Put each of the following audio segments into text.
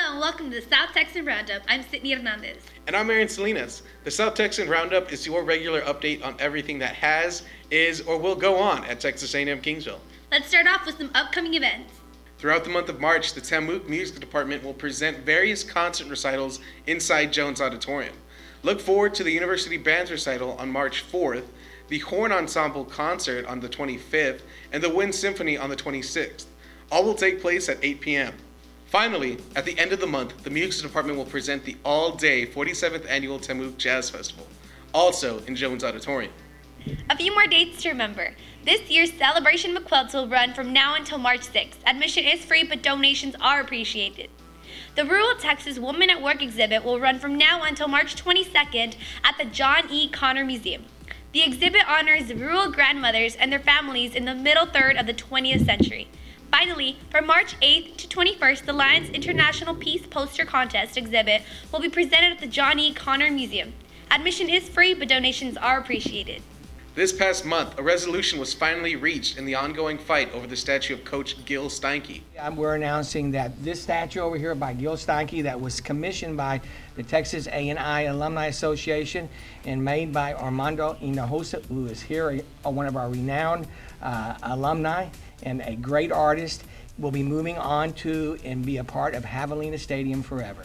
Hello and welcome to the South Texan Roundup. I'm Sydney Hernandez. And I'm Aaron Salinas. The South Texan Roundup is your regular update on everything that has, is, or will go on at Texas A&M Kingsville. Let's start off with some upcoming events. Throughout the month of March, the Tamook Music Department will present various concert recitals inside Jones Auditorium. Look forward to the University Band's recital on March 4th, the Horn Ensemble concert on the 25th, and the Wind Symphony on the 26th. All will take place at 8 p.m. Finally, at the end of the month, the Music Department will present the all-day 47th Annual Tamook Jazz Festival, also in Jones Auditorium. A few more dates to remember. This year's celebration of Quilts will run from now until March 6th. Admission is free, but donations are appreciated. The Rural Texas Woman at Work exhibit will run from now until March 22nd at the John E. Connor Museum. The exhibit honors rural grandmothers and their families in the middle third of the 20th century. Finally, from March 8th to 21st, the Lions International Peace Poster Contest exhibit will be presented at the John E. Connor Museum. Admission is free, but donations are appreciated. This past month, a resolution was finally reached in the ongoing fight over the statue of Coach Gil Steinke. We're announcing that this statue over here by Gil Steinke that was commissioned by the Texas A&I Alumni Association and made by Armando Hinojosa, who is here, one of our renowned alumni and a great artist, will be moving on to and be a part of Javelina Stadium forever.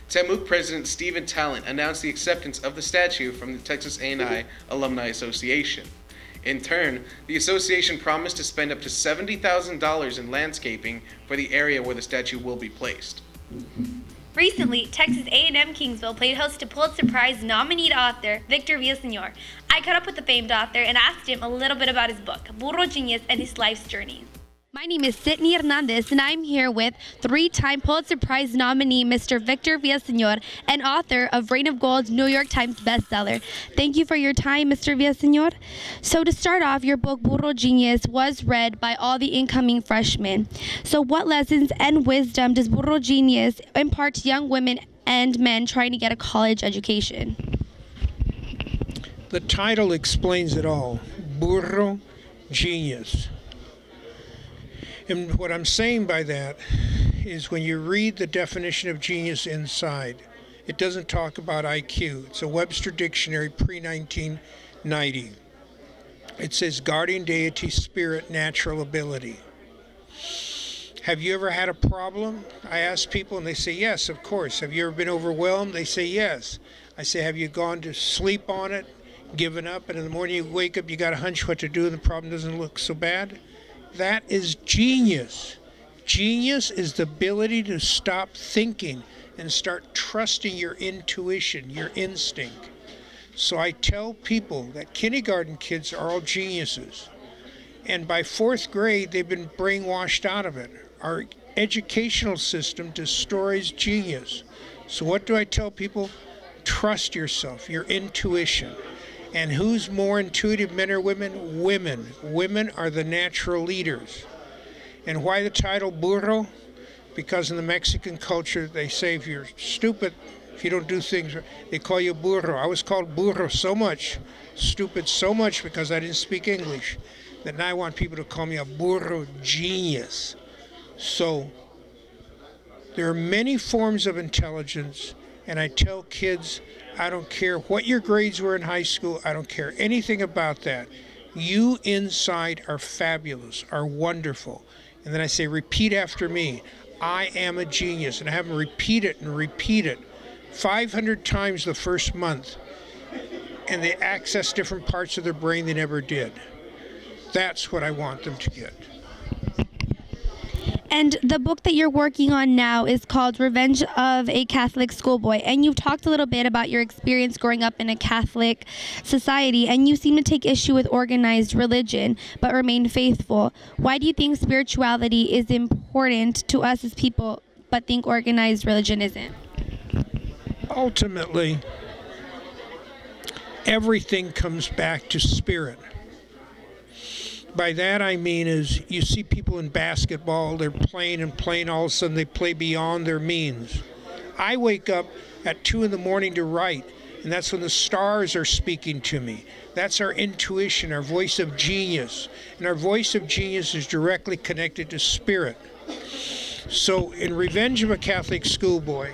Tamook President Stephen Talent announced the acceptance of the statue from the Texas A&I Alumni Association. In turn, the association promised to spend up to $70,000 in landscaping for the area where the statue will be placed. Recently, Texas A&M Kingsville played host to Pulitzer Prize nominee author Victor Villaseñor. I caught up with the famed author and asked him a little bit about his book, Burro Genius, and his life's journey. My name is Sydney Hernandez, and I'm here with three-time Pulitzer Prize nominee Mr. Victor Villaseñor and author of Reign of Gold, New York Times bestseller. Thank you for your time, Mr. Villaseñor. So to start off, your book, Burro Genius, was read by all the incoming freshmen. So what lessons and wisdom does Burro Genius impart to young women and men trying to get a college education? The title explains it all. Burro Genius. And what I'm saying by that is when you read the definition of genius inside, it doesn't talk about IQ. It's a Webster Dictionary pre-1990. It says guardian deity, spirit, natural ability. Have you ever had a problem? I ask people and they say yes, of course. Have you ever been overwhelmed? They say yes. I say, have you gone to sleep on it, given up, and in the morning you wake up, you got a hunch what to do and the problem doesn't look so bad? That is genius. Genius is the ability to stop thinking and start trusting your intuition, your instinct. So I tell people that kindergarten kids are all geniuses. And by fourth grade, they've been brainwashed out of it. Our educational system destroys genius. So what do I tell people? Trust yourself, your intuition. And who's more intuitive, men or women? Women. Women are the natural leaders. And why the title Burro? Because in the Mexican culture, they say if you're stupid, if you don't do things, they call you burro. I was called burro so much, stupid so much because I didn't speak English, that now I want people to call me a burro genius. So there are many forms of intelligence, and I tell kids, I don't care what your grades were in high school. I don't care anything about that. You inside are fabulous, are wonderful. And then I say, repeat after me. I am a genius. And I have them repeat it and repeat it 500 times the first month. And they access different parts of their brain they never did. That's what I want them to get. And the book that you're working on now is called Revenge of a Catholic Schoolboy. And you've talked a little bit about your experience growing up in a Catholic society, and you seem to take issue with organized religion, but remain faithful. Why do you think spirituality is important to us as people, but think organized religion isn't? Ultimately, everything comes back to spirit. By that I mean is you see people in basketball, they're playing and playing, all of a sudden they play beyond their means. I wake up at 2 in the morning to write, and that's when the stars are speaking to me. That's our intuition, our voice of genius. And our voice of genius is directly connected to spirit. So in Revenge of a Catholic Schoolboy,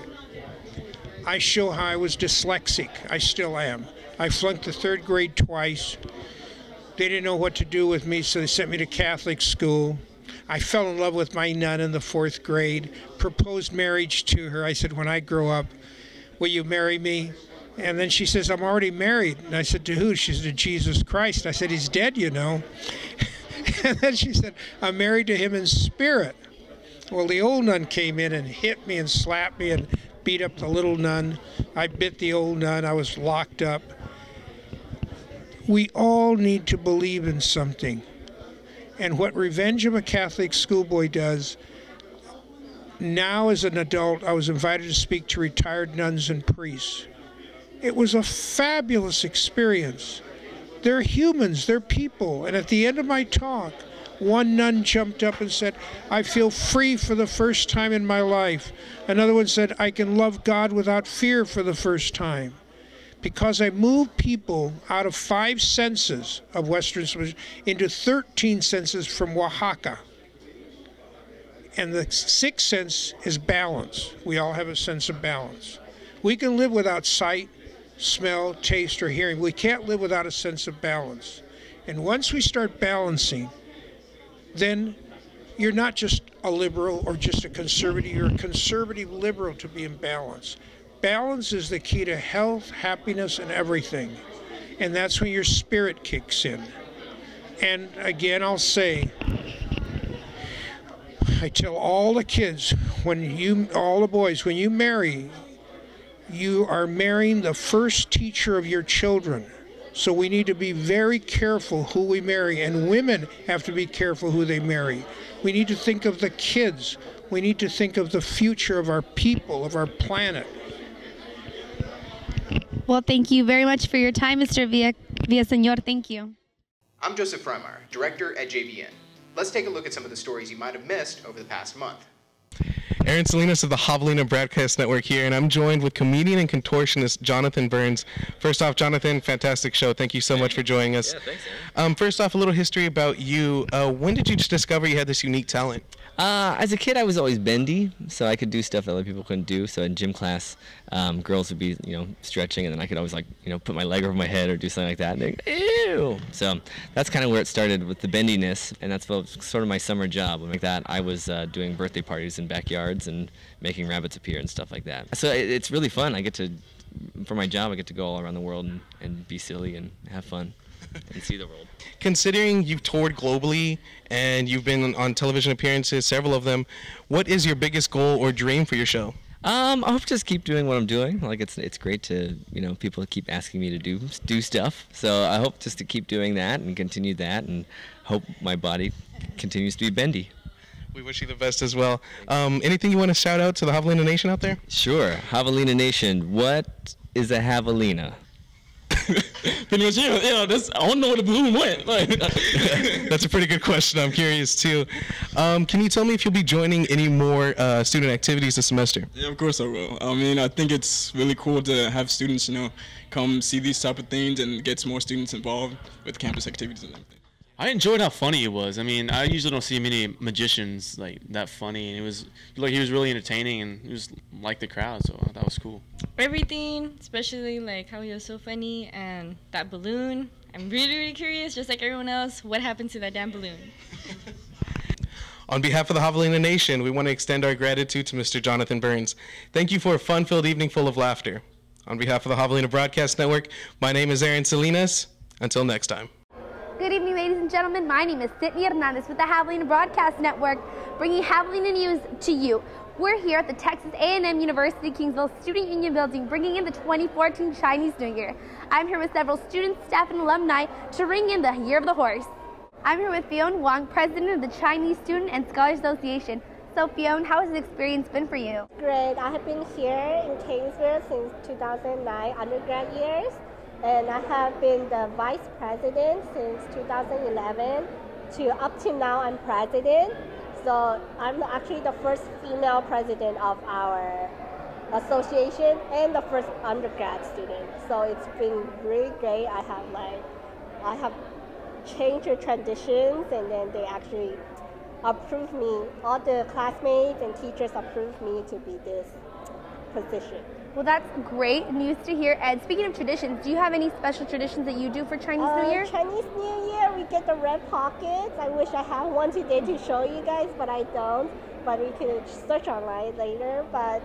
I show how I was dyslexic. I still am. I flunked the 3rd grade twice. They didn't know what to do with me, so they sent me to Catholic school. I fell in love with my nun in the 4th grade, proposed marriage to her. I said, when I grow up, will you marry me? And then she says, I'm already married. And I said, to who? She said, to Jesus Christ. I said, he's dead, you know. And then she said, I'm married to him in spirit. Well, the old nun came in and hit me and slapped me and beat up the little nun. I bit the old nun. I was locked up. We all need to believe in something. And what Revenge of a Catholic Schoolboy does, now as an adult, I was invited to speak to retired nuns and priests. It was a fabulous experience. They're humans, they're people. And at the end of my talk, one nun jumped up and said, I feel free for the first time in my life. Another one said, I can love God without fear for the first time. Because I moved people out of 5 senses of Western civilization into 13 senses from Oaxaca. And the 6th sense is balance. We all have a sense of balance. We can live without sight, smell, taste, or hearing. We can't live without a sense of balance. And once we start balancing, then you're not just a liberal or just a conservative. You're a conservative liberal to be in balance. Balance is the key to health, happiness, and everything. And that's when your spirit kicks in. And again, I'll say, I tell all the kids, all the boys, when you marry, you are marrying the first teacher of your children. So we need to be very careful who we marry, and women have to be careful who they marry. We need to think of the kids. We need to think of the future of our people, of our planet. Well, thank you very much for your time, Mr. Villaseñor. Thank you. I'm Joseph Freimeyer, Director at JVN. Let's take a look at some of the stories you might have missed over the past month. Aaron Salinas of the Javelina Broadcast Network here, and I'm joined with comedian and contortionist Jonathan Burns. First off, Jonathan, fantastic show. Thank you so much for joining us. Yeah, thanks, Aaron. First off, a little history about you. When did you discover you had this unique talent? As a kid, I was always bendy, so I could do stuff that other people couldn't do. So in gym class, girls would be, stretching, and then I could always, put my leg over my head or do something like that. And they'd, ew! So that's kind of where it started with the bendiness, and that's sort of my summer job. Like that, I was doing birthday parties in backyards and making rabbits appear and stuff like that. So it's really fun. For my job, I get to go all around the world and be silly and have fun and see the world. Considering you've toured globally and you've been on television appearances, several of them, what is your biggest goal or dream for your show? I hope to just keep doing what I'm doing. It's great to, people keep asking me to do stuff. So I hope just to keep doing that and continue that, and hope my body continues to be bendy. We wish you the best as well. Anything you want to shout out to the Javelina Nation out there? Sure. Javelina Nation, what is a javelina? Pretty much, I don't know where the balloon went. That's a pretty good question. I'm curious too. Can you tell me if you'll be joining any more student activities this semester? Yeah, of course I will. I think it's really cool to have students, come see these type of things and get more students involved with campus activities and everything. I enjoyed how funny he was. I mean, I usually don't see many magicians that funny, and he was really entertaining, and he was like the crowd, so that was cool. Everything, especially how he was so funny, and that balloon. I'm really, really curious, just like everyone else, what happened to that damn balloon. On behalf of the Javelina Nation, we want to extend our gratitude to Mr. Jonathan Burns. Thank you for a fun-filled evening full of laughter. On behalf of the Javelina Broadcast Network, my name is Aaron Salinas. Until next time. Good evening, ladies and gentlemen. My name is Sydney Hernandez with the Javelina Broadcast Network, bringing Javelina News to you. We're here at the Texas A&M University Kingsville Student Union Building, bringing in the 2014 Chinese New Year. I'm here with several students, staff, and alumni to ring in the Year of the Horse. I'm here with Fiona Wang, president of the Chinese Student and Scholars Association. So Fiona, how has the experience been for you? Great. I have been here in Kingsville since 2009 undergrad years. And I have been the vice president since 2011 to up to now I'm president. So I'm actually the first female president of our association and the first undergrad student. So it's been really great. I have changed the traditions, and then they actually approved me. All the classmates and teachers approved me to be this position. Well, that's great news to hear. And speaking of traditions, do you have any special traditions that you do for Chinese New Year? Chinese New Year, we get the red pockets. I wish I had one today to show you guys, but I don't. But we could search online later. But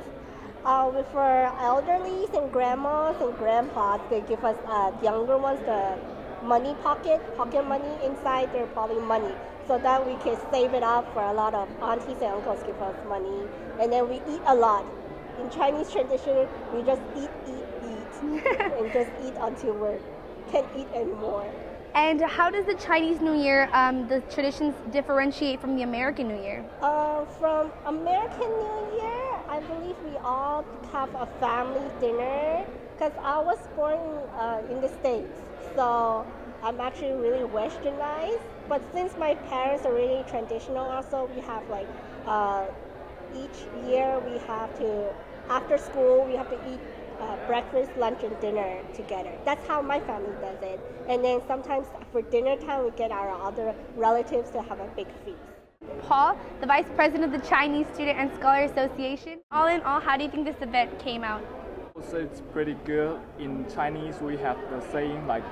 for elderlies and grandmas and grandpas, they give us younger ones the money pocket money inside. They're probably money, so that we can save it up for a lot of aunties and uncles give us money, and then we eat a lot. In Chinese tradition, we just eat, and just eat until we can't eat anymore. And how does the Chinese New Year, the traditions differentiate from the American New Year? From American New Year, I believe we all have a family dinner, because I was born in the States, so I'm actually really westernized. But since my parents are really traditional also, we have like each year we have to, after school, we have to eat breakfast, lunch, and dinner together. That's how my family does it. And then sometimes for dinner time, we get our other relatives to have a big feast. Paul, the Vice President of the Chinese Student and Scholar Association. All in all, how do you think this event came out? So it's pretty good. In Chinese, we have the saying like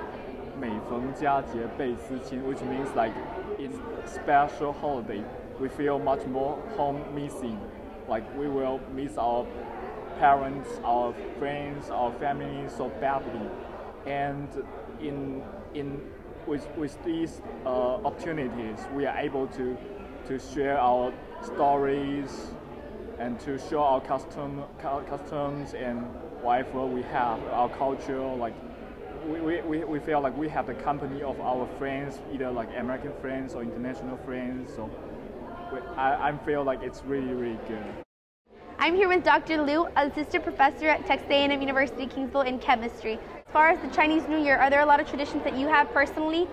每逢佳节倍思亲, which means like it's special holiday. We feel much more home missing. Like we will miss our parents, our friends, our family so badly. And with these opportunities, we are able to share our stories and to show our customs and whatever we have, our culture. Like we feel like we have the company of our friends, either like American friends or international friends. So I feel like it's really, really good. I'm here with Dr. Liu, assistant professor at Texas A&M University, Kingsville in chemistry. As far as the Chinese New Year, are there a lot of traditions that you have personally?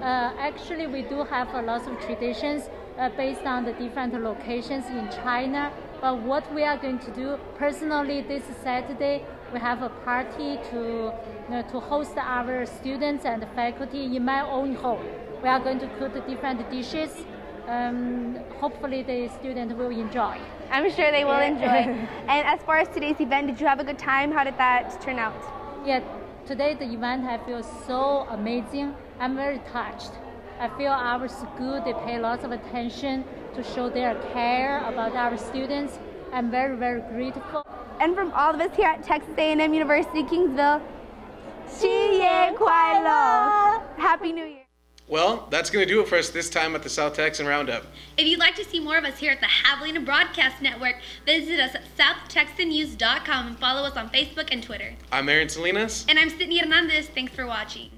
Actually, we do have a lot of traditions based on the different locations in China. But what we are going to do personally this Saturday, we have a party to host our students and faculty in my own home. We are going to cook different dishes. Hopefully the students will enjoy. I'm sure they will enjoy. And as far as today's event, did you have a good time? How did that turn out? Yeah, today the event I feel so amazing. I'm very touched. I feel our school, they pay lots of attention to show their care about our students. I'm very, very grateful. And from all of us here at Texas A&M University, Kingsville, 新年快乐! Happy New Year! Well, that's going to do it for us this time at the South Texan Roundup. If you'd like to see more of us here at the Javelina Broadcast Network, visit us at southtexannews.com and follow us on Facebook and Twitter. I'm Aaron Salinas. And I'm Sydney Hernandez. Thanks for watching.